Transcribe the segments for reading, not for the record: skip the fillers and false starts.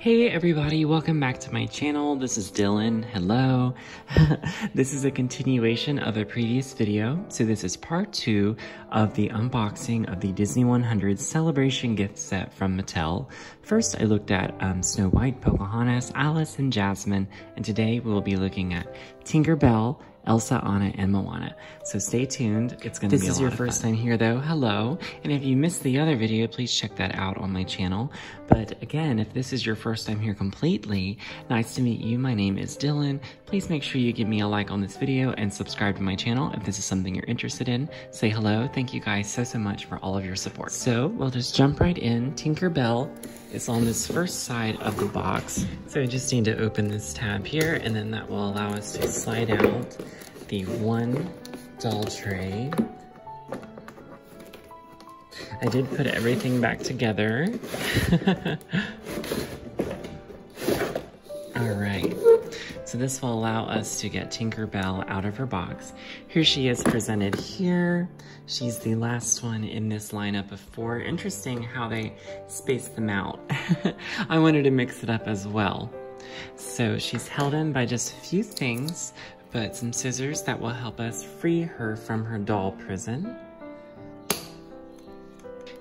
Hey everybody, welcome back to my channel. This is Dylan. Hello. This is a continuation of a previous video. So this is part 2 of the unboxing of the Disney 100 Celebration gift set from Mattel. First, I looked at Snow White, Pocahontas, Alice, and Jasmine, and today we'll be looking at Tinker Bell, Elsa, Anna, and Moana. So stay tuned. It's going to be a lot of fun. This is your first time here though, hello. And if you missed the other video, please check that out on my channel. But again, if this is your first time here completely, nice to meet you. My name is Dylan. Please make sure you give me a like on this video and subscribe to my channel if this is something you're interested in. Say hello. Thank you guys so much for all of your support. So we'll just jump right in. Tinker Bell is on this first side of the box. So I just need to open this tab here, and then that will allow us to slide out the one doll tray. I did put everything back together. All right, so this will allow us to get Tinker Bell out of her box. Here she is presented here. She's the last one in this lineup of 4. Interesting how they spaced them out. I wanted to mix it up as well. So she's held in by just a few things, but some scissors that will help us free her from her doll prison.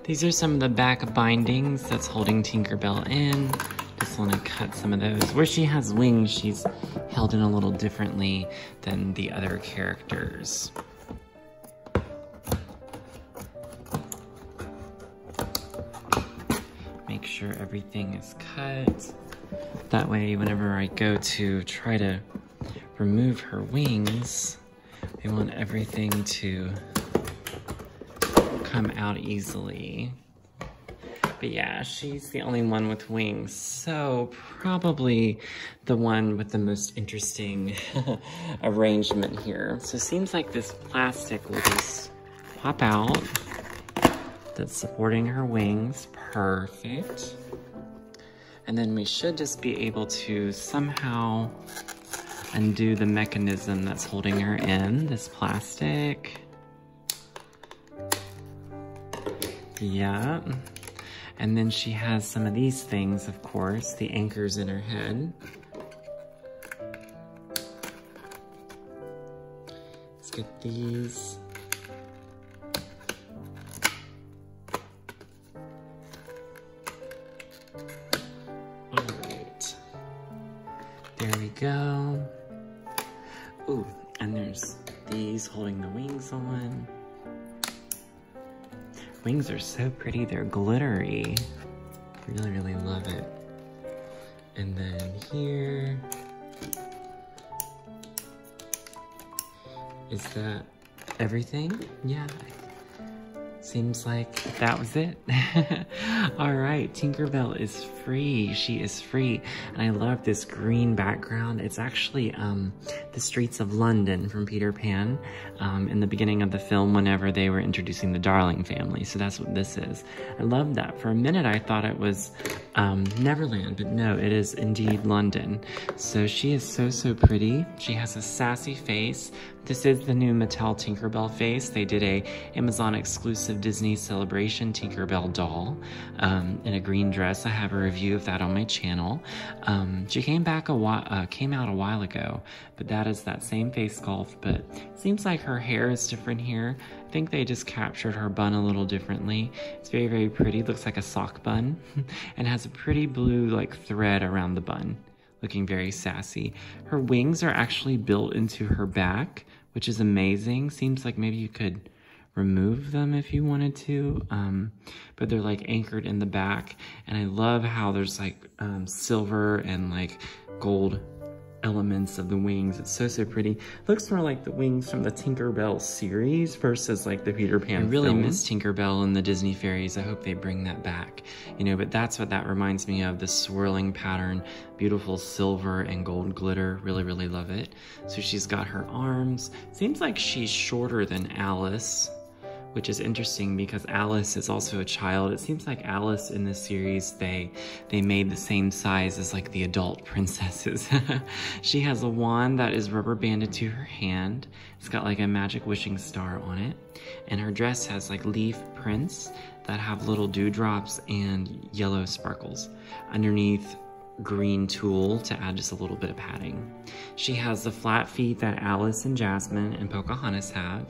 These are some of the back bindings that's holding Tinker Bell in. Just want to cut some of those. Where she has wings, she's held in a little differently than the other characters. Make sure everything is cut. That way, whenever I go to try to remove her wings, I want everything to come out easily. But yeah, she's the only one with wings, so probably the one with the most interesting arrangement here. So it seems like this plastic will just pop out. That's supporting her wings. Perfect. And then we should just be able to somehow undo the mechanism that's holding her in, this plastic. Yeah. And then she has some of these things, of course, the anchors in her head. Let's get these. All right. There we go. Ooh, and there's these holding the wings on. Wings are so pretty, they're glittery. Really love it. And then here, is that everything? Yeah, seems like that was it. All right, Tinker Bell is free. She is free. And I love this green background. It's actually the streets of London from Peter Pan in the beginning of the film whenever they were introducing the Darling family. So that's what this is. I love that. For a minute, I thought it was Neverland, but no, it is indeed London. So she is so pretty. She has a sassy face. This is the new Mattel Tinker Bell face. They did a Amazon exclusive Disney Celebration Tinker Bell doll in a green dress. I have a review of that on my channel. She came out a while ago, but that is that same face sculpt, but it seems like her hair is different here. I think they just captured her bun a little differently. It's very pretty. Looks like a sock bun and has a pretty blue like thread around the bun. Looking very sassy. Her wings are actually built into her back, which is amazing. Seems like maybe you could remove them if you wanted to, but they're like anchored in the back. And I love how there's like silver and like gold elements of the wings. It's so pretty. Looks more like the wings from the Tinker Bell series versus like the Peter Pan. I really miss Tinker Bell and the Disney fairies. I hope they bring that back, you know, but that's what that reminds me of, the swirling pattern, beautiful silver and gold glitter. Really love it. So she's got her arms. Seems like she's shorter than Alice, which is interesting because Alice is also a child. It seems like Alice in this series, they made the same size as like the adult princesses. She has a wand that is rubber banded to her hand. It's got like a magic wishing star on it. And her dress has like leaf prints that have little dewdrops and yellow sparkles. Underneath green tulle to add just a little bit of padding. She has the flat feet that Alice and Jasmine and Pocahontas have,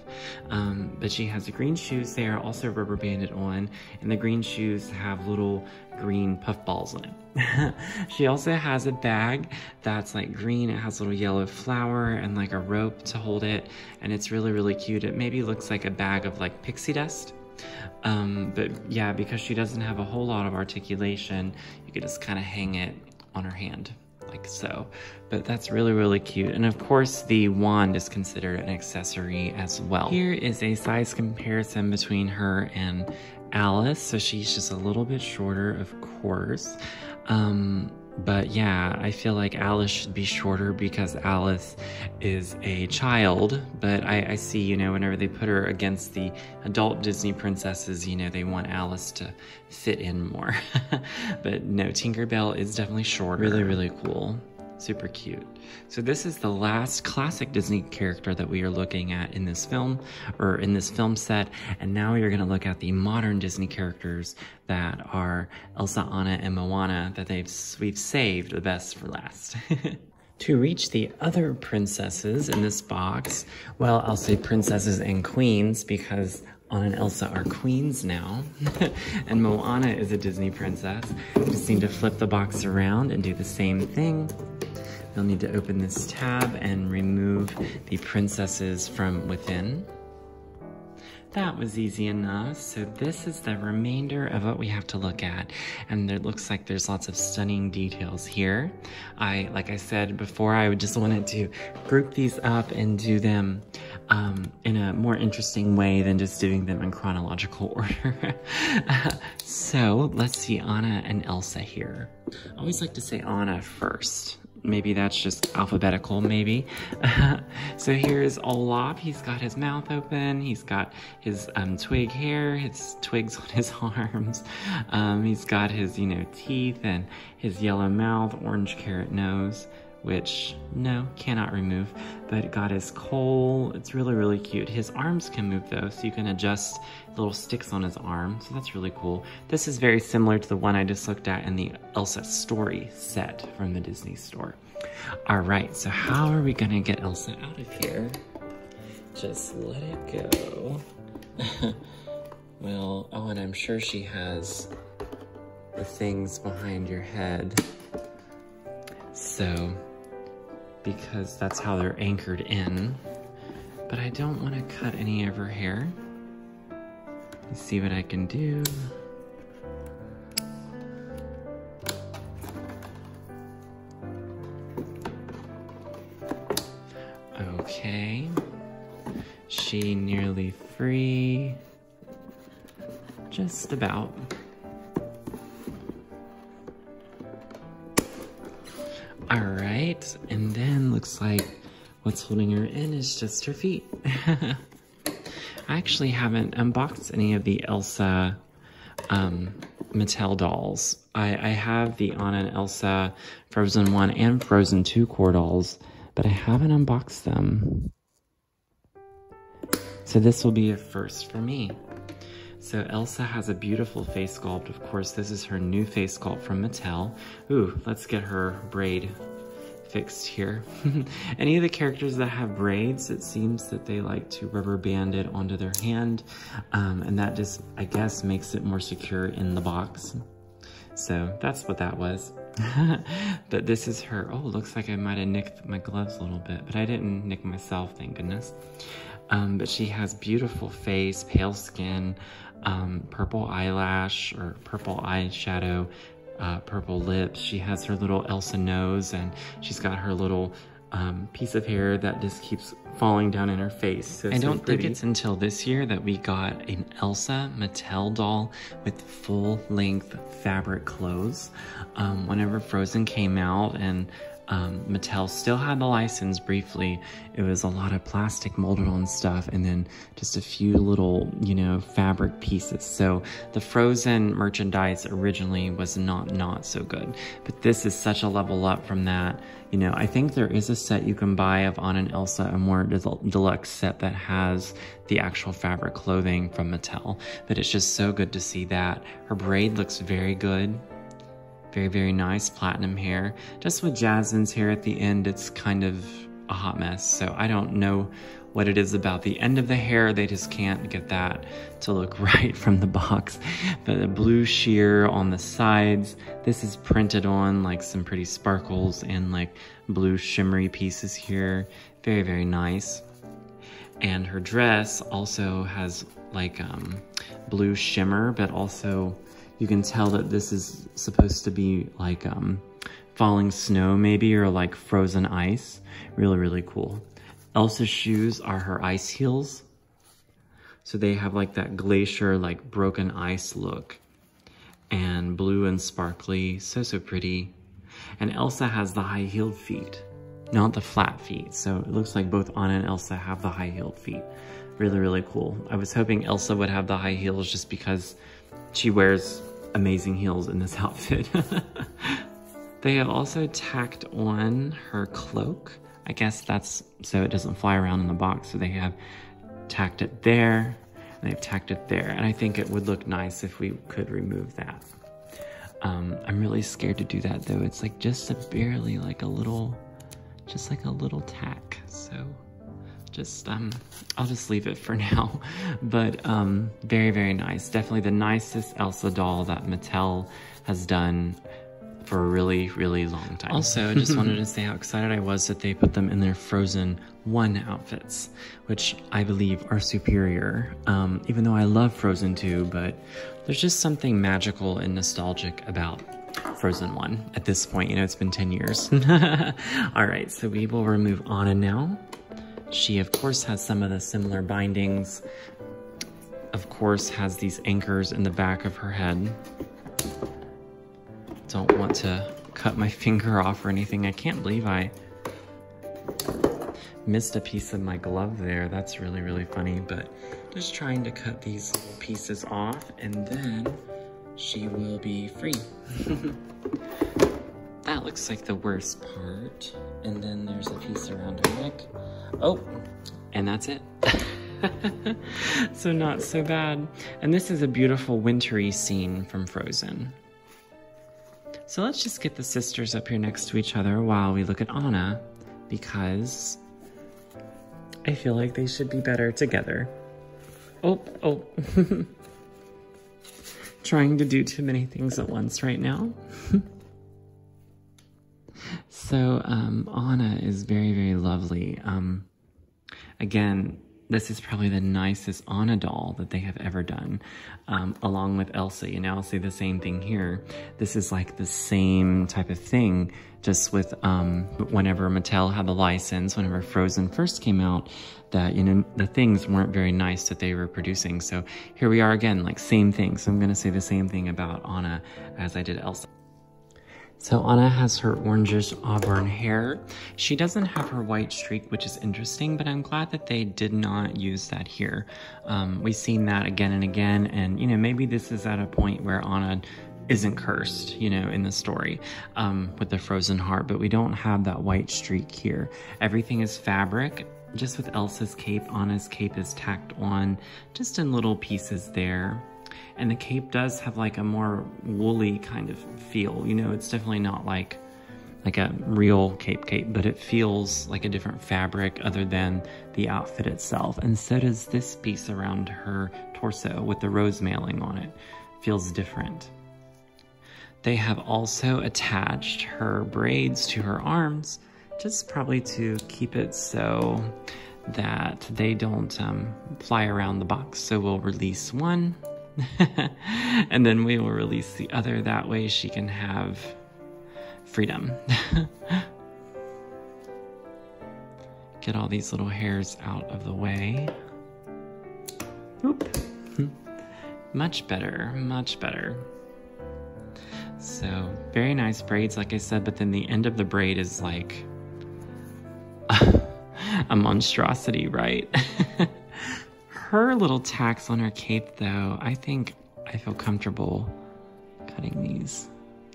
but she has the green shoes. They are also rubber banded on, and the green shoes have little green puff balls on it. She also has a bag that's like green. It has a little yellow flower and like a rope to hold it, and it's really, really cute. It maybe looks like a bag of like pixie dust. But yeah, because she doesn't have a whole lot of articulation, you could just kind of hang it on her hand like so. But that's really, really cute. And of course the wand is considered an accessory as well. Here is a size comparison between her and Alice. So she's just a little bit shorter, of course. But yeah, I feel like Alice should be shorter because Alice is a child. But I see, you know, whenever they put her against the adult Disney princesses, you know, they want Alice to fit in more. But no, Tinkerbell is definitely shorter. Really, really cool. Super cute. So this is the last classic Disney character that we are looking at in this film, or in this film set. And now we are going to look at the modern Disney characters that are Elsa, Anna, and Moana that we've saved the best for last. To reach the other princesses in this box, well, I'll say princesses and queens because Anna and Elsa are queens now, and Moana is a Disney princess. You just need to flip the box around and do the same thing. You'll need to open this tab and remove the princesses from within. That was easy enough. So this is the remainder of what we have to look at. And it looks like there's lots of stunning details here. Like I said before, I just wanted to group these up and do them in a more interesting way than just doing them in chronological order. So let's see Anna and Elsa here. I always like to say Anna first. Maybe that's just alphabetical, maybe. So here's Olaf. He's got his mouth open. He's got his twig hair, his twigs on his arms. He's got his, you know, teeth and his yellow mouth, orange carrot nose, which, no, cannot remove. But got his coal. It's really, really cute. His arms can move, though, so you can adjust little sticks on his arm. So that's really cool. This is very similar to the one I just looked at in the Elsa Story set from the Disney store. All right, so how are we gonna get Elsa out of here? Just let it go. Well, oh, and I'm sure she has the things behind your head. So, because that's how they're anchored in. But I don't want to cut any of her hair. Let's see what I can do. Okay. She nearly free. Just about. All right, and then looks like what's holding her in is just her feet. I actually haven't unboxed any of the Elsa Mattel dolls. I have the Anna and Elsa Frozen 1 and Frozen 2 core dolls, but I haven't unboxed them. So this will be a first for me. So Elsa has a beautiful face sculpt. Of course, this is her new face sculpt from Mattel. Ooh, let's get her braid fixed here. Any of the characters that have braids, it seems that they like to rubber band it onto their hand. And that just, I guess, makes it more secure in the box. So that's what that was. But this is her. Oh, looks like I might have nicked my gloves a little bit, but I didn't nick myself, thank goodness. But she has beautiful face, pale skin, purple eyelash or purple eyeshadow, purple lips. She has her little Elsa nose, and she's got her little piece of hair that just keeps falling down in her face. So I don't think it's until this year that we got an Elsa Mattel doll with full-length fabric clothes. Whenever Frozen came out and Mattel still had the license briefly, it was a lot of plastic molded on stuff and then just a few little, you know, fabric pieces. So the Frozen merchandise originally was not so good, but this is such a level up from that. You know, I think there is a set you can buy of Anna and Elsa, a more deluxe set that has the actual fabric clothing from Mattel, but it's just so good to see that. Her braid looks very good. Very, very nice platinum hair. Just with Jasmine's hair at the end, it's kind of a hot mess. So I don't know what it is about the end of the hair. They just can't get that to look right from the box. But the blue sheer on the sides, this is printed on like some pretty sparkles and like blue shimmery pieces here. Very, very nice. And her dress also has like blue shimmer, but also you can tell that this is supposed to be like falling snow maybe, or like frozen ice. Really, really cool. Elsa's shoes are her ice heels. So they have like that glacier, like broken ice look. And blue and sparkly, so, so pretty. And Elsa has the high-heeled feet, not the flat feet. So it looks like both Anna and Elsa have the high-heeled feet. Really, really cool. I was hoping Elsa would have the high heels just because she wears amazing heels in this outfit. They have also tacked on her cloak. I guess that's so it doesn't fly around in the box. So they have tacked it there, and they've tacked it there. And I think it would look nice if we could remove that. I'm really scared to do that though. It's like just a barely like a little, just like a little tack. So just, I'll just leave it for now. But very, very nice. Definitely the nicest Elsa doll that Mattel has done for a really, really long time. Also, I just wanted to say how excited I was that they put them in their Frozen 1 outfits, which I believe are superior. Even though I love Frozen 2, but there's just something magical and nostalgic about Frozen 1 at this point. You know, it's been 10 years. All right, so we will remove Anna now. She, of course, has some of the similar bindings. Of course, has these anchors in the back of her head. Don't want to cut my finger off or anything. I can't believe I missed a piece of my glove there. That's really, really funny, but just trying to cut these pieces off and then she will be free. That looks like the worst part. And then there's a piece around her neck. Oh, and that's it. So not so bad. And this is a beautiful wintry scene from Frozen. So let's just get the sisters up here next to each other while we look at Anna, because I feel like they should be better together. Oh. Trying to do too many things at once right now. So Anna is very, very lovely. Again, this is probably the nicest Anna doll that they have ever done, along with Elsa. You know, I'll say the same thing here. This is like the same type of thing, just with whenever Mattel had the license, whenever Frozen first came out, that, you know, the things weren't very nice that they were producing. So here we are again, like same thing. So I'm going to say the same thing about Anna as I did Elsa. So Anna has her orangish auburn hair. She doesn't have her white streak, which is interesting, but I'm glad that they did not use that here. We've seen that again and again, and, you know, maybe this is at a point where Anna isn't cursed, you know, in the story with the frozen heart, but we don't have that white streak here. Everything is fabric. Just with Elsa's cape, Anna's cape is tacked on just in little pieces there. And the cape does have like a more woolly kind of feel. You know, it's definitely not like a real cape, but it feels like a different fabric other than the outfit itself. And so does this piece around her torso with the rose mailing on it. Feels different. They have also attached her braids to her arms, just probably to keep it so that they don't fly around the box. So we'll release one. And then we will release the other. That way she can have freedom. Get all these little hairs out of the way. Oop. Much better, much better. So very nice braids, like I said, but then the end of the braid is like a monstrosity, right? Her little tacks on her cape, though, I think I feel comfortable cutting these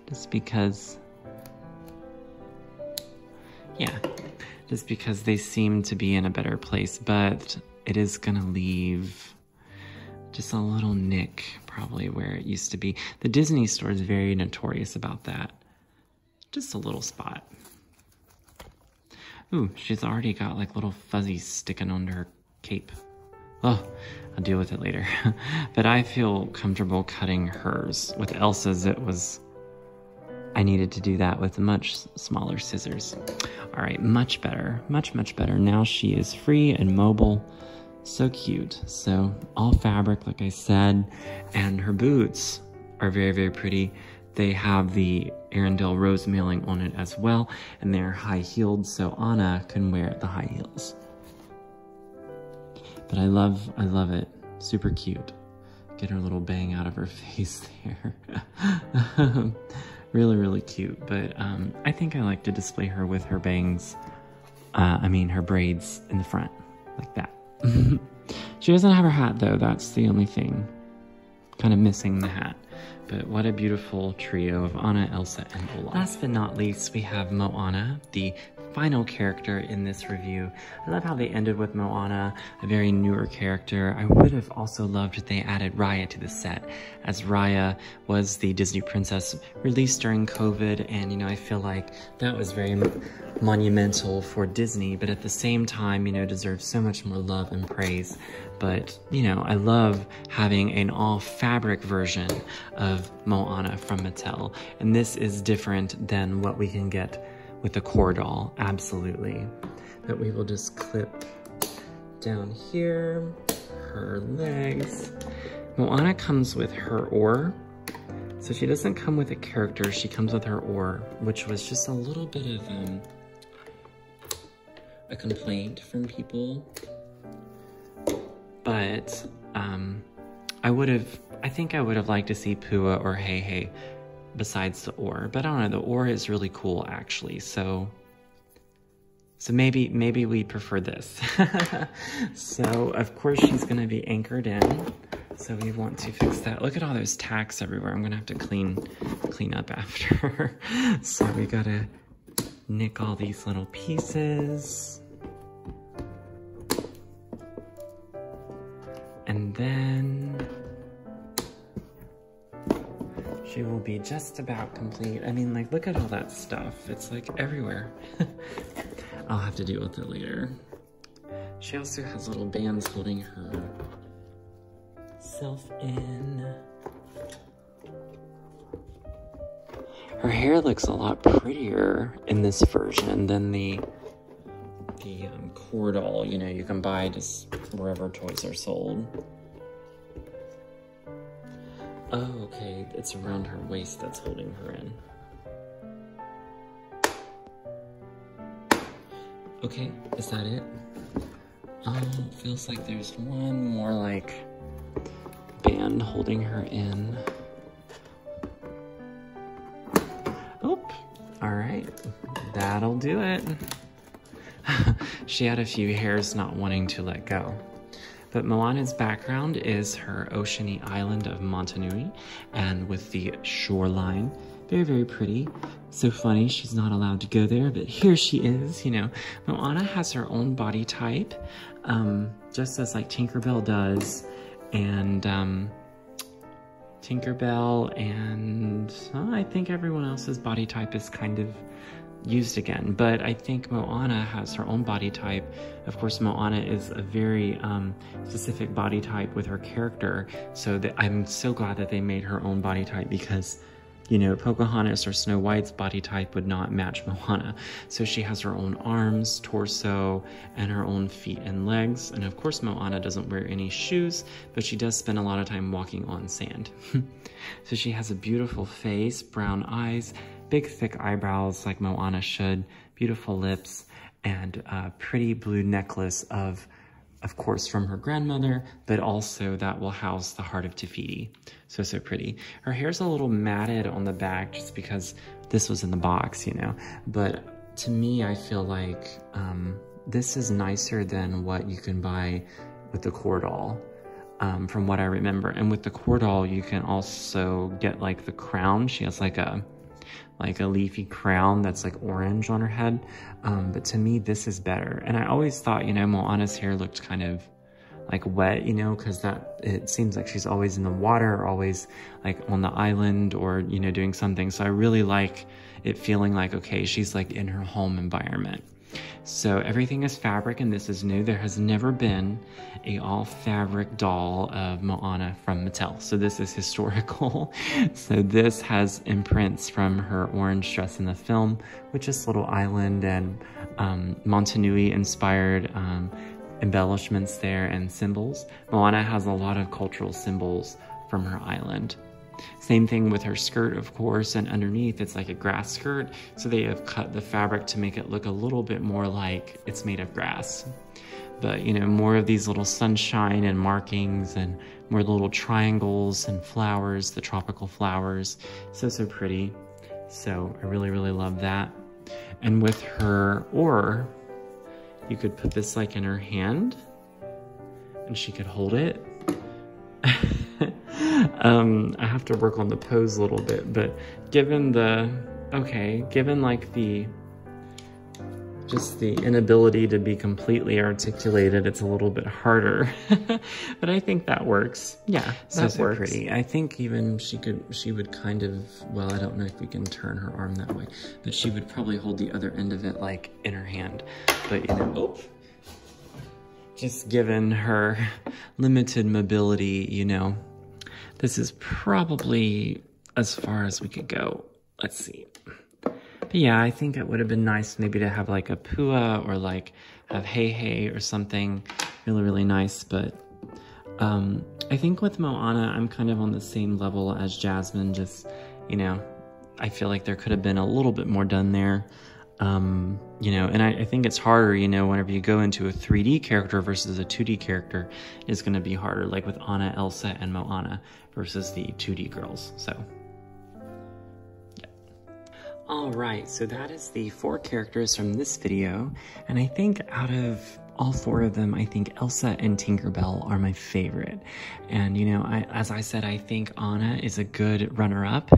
just because, yeah, just because they seem to be in a better place, but it is gonna leave Just a little nick, probably where it used to be. The Disney store is very notorious about that. Just a little spot. Ooh, she's already got like little fuzzies sticking onto her cape. Oh, I'll deal with it later. But I feel comfortable cutting hers. With Elsa's, I needed to do that with much smaller scissors. All right, much better, much better. Now she is free and mobile. So cute. So all fabric, like I said, and her boots are very pretty. They have the Arendelle rose mailing on it as well, and they're high-heeled, so Anna can wear the high heels. But I love it. Super cute. Get her little bang out of her face there. Really cute. But I think I like to display her with her bangs. Her braids in the front, like that. She doesn't have her hat though. That's the only thing. Kind of missing the hat. But what a beautiful trio of Anna, Elsa, and Olaf. Last but not least, we have Moana, the final character in this review. I love how they ended with Moana, a very newer character. I would have also loved if they added Raya to the set, as Raya was the Disney princess released during COVID, and I feel like that was very monumental for Disney, but at the same time, deserves so much more love and praise. But, I love having an all-fabric version of Moana from Mattel, and this is different than what we can get with the core doll, absolutely. But we will just clip down here, her legs. Moana comes with her oar, so she doesn't come with a character, she comes with her oar, which was just a little bit of a complaint from people. But I think I would have liked to see Pua or Hey Hey besides the oar, but I don't know, the oar is really cool actually, so maybe we prefer this. So of course she's gonna be anchored in, so we want to fix that. Look at all those tacks everywhere. I'm gonna have to clean up after her. So we gotta nick all these little pieces. And then she will be just about complete. Look at all that stuff. It's like everywhere. I'll have to deal with it later. She also has little bands holding her self in. Her hair looks a lot prettier in this version than the core doll, you can buy just wherever toys are sold. Oh, okay, it's around her waist that's holding her in. Okay, is that it? It feels like there's one more, band holding her in. Oop, all right, that'll do it. She had a few hairs not wanting to let go. But Moana's background is her oceany island of Motunui, and with the shoreline. Very pretty. So funny, she's not allowed to go there, but here she is, Moana has her own body type, just as Tinkerbell does, and Tinkerbell and I think everyone else's body type is kind of used again, but I think Moana has her own body type. Of course, Moana is a very specific body type with her character, so I'm so glad that they made her own body type, because Pocahontas or Snow White's body type would not match Moana. So she has her own arms, torso, and her own feet and legs. And of course, Moana doesn't wear any shoes, but she does spend a lot of time walking on sand. So she has a beautiful face, brown eyes, big thick eyebrows like Moana should, beautiful lips, and a pretty blue necklace of course from her grandmother, but also that will house the heart of Te Fiti. So pretty. Her hair's a little matted on the back just because this was in the box, but to me, I feel like this is nicer than what you can buy with the core doll. From what I remember. And with the core doll, you can also get the crown. She has like a leafy crown that's orange on her head. But to me, this is better. And I always thought, Moana's hair looked kind of like wet, you know, because it seems like she's always in the water, or always like on the island, or, you know, doing something. So I really like it feeling like, okay, she's like in her home environment. So everything is fabric, and this is new. There has never been a all fabric doll of Moana from Mattel. So this is historical. So this has imprints from her orange dress in the film, which is Little Island and Motunui inspired embellishments there and symbols. Moana has a lot of cultural symbols from her island. Same thing with her skirt, of course, and underneath it's like a grass skirt, so they have cut the fabric to make it look a little bit more like it's made of grass. But, you know, more of these little sunshine and markings, and more little triangles and flowers, the tropical flowers. So pretty. So I really, really love that. And with her oar, you could put this like in her hand, and she could hold it. I have to work on the pose a little bit, but given like just the inability to be completely articulated, it's a little bit harder. But I think that works. Yeah, that works. Pretty. I think even she would kind of, well, I don't know if we can turn her arm that way, but she would probably hold the other end of it like in her hand. But, you know, just given her limited mobility, you know, this is probably as far as we could go. Let's see. But yeah, I think it would have been nice maybe to have like a Pua, or like have Hey Hey or something really, really nice. But I think with Moana, I'm kind of on the same level as Jasmine. Just, you know, I feel like there could have been a little bit more done there. You know, and I think it's harder, you know, whenever you go into a 3D character versus a 2D character, it's going to be harder, like with Anna, Elsa, and Moana versus the 2D girls. So, yeah. All right, so that is the 4 characters from this video, and I think out of all 4 of them, I think Elsa and Tinkerbell are my favorite. And, you know, as I said, I think Anna is a good runner-up,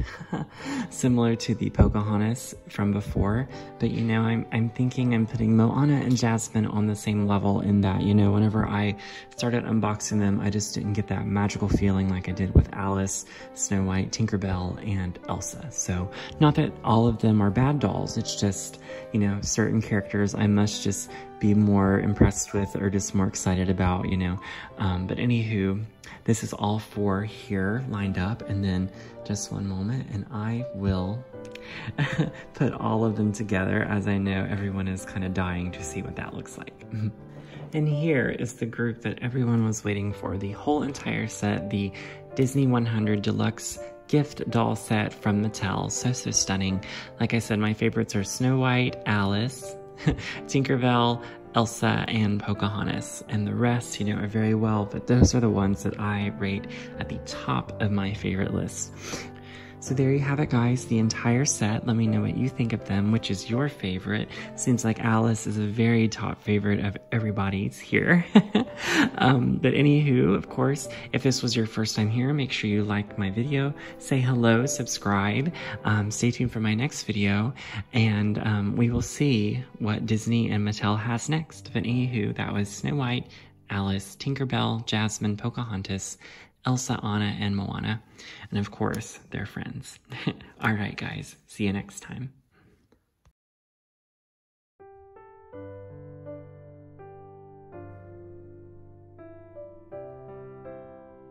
similar to the Pocahontas from before. But, you know, I'm thinking I'm putting Moana and Jasmine on the same level, in that, you know, whenever I started unboxing them, I just didn't get that magical feeling like I did with Alice, Snow White, Tinkerbell, and Elsa. So, not that all of them are bad dolls, it's just, you know, certain characters I must just be more impressed with, or just more excited about, you know. But anywho, this is all 4 here lined up, and then just one moment and I will put all of them together, as I know everyone is kind of dying to see what that looks like. And here is the group that everyone was waiting for, the whole entire set, the Disney 100 Deluxe gift doll set from Mattel. So stunning. Like I said, my favorites are Snow White, Alice, Tinkerbell, Elsa, and Pocahontas, and the rest, you know, are very well, but those are the ones that I rate at the top of my favorite list. So there you have it, guys, the entire set. Let me know what you think of them, which is your favorite. Seems like Alice is a very top favorite of everybody's here. But anywho, of course, if this was your first time here, make sure you like my video, say hello, subscribe, stay tuned for my next video, and we will see what Disney and Mattel has next. But anywho, that was Snow White, Alice, Tinkerbell, Jasmine, Pocahontas, Elsa, Anna, and Moana. And of course, they're friends. All right, guys. See you next time.